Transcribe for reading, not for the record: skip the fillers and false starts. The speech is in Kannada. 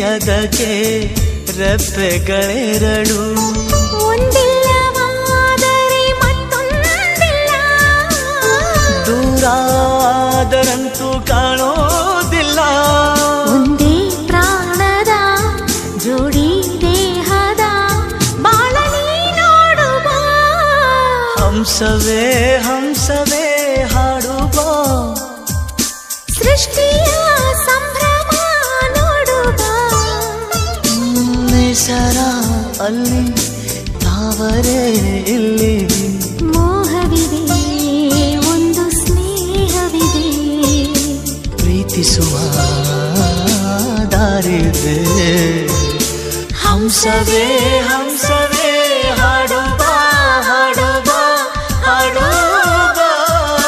ಅದಕ್ಕೆ ರೆಪ್ಪೆಗಳೆರಡು ಒಂದಿಲ್ಲವಾದರೆ ಮತ್ತೊಂದಿಲ್ಲ ದೂರಾದರಂತೂ ಕಾಣೋದಿಲ್ಲ ಒಂದೇ ಪ್ರಾಣದ ಜೋಡಿ ದೇಹದ ಬಾಳಲಿ ನೋಡುವ ಹಂಸವೇ ಹಂಸವೇ ಹಾಡುವ ಸೃಷ್ಟಿಯ ಸಂಭ್ರಮ ನೋಡುವ ನಿಸರ ಅಲ್ಲಿ ತಾವರೆ ಇಲ್ಲಿ ಮೋಹವಿದೆ ಒಂದು ಸ್ನೇಹವಿದೆ ಪ್ರೀತಿಸುವ ದಾರಿದೆ ಹಂಸವೇ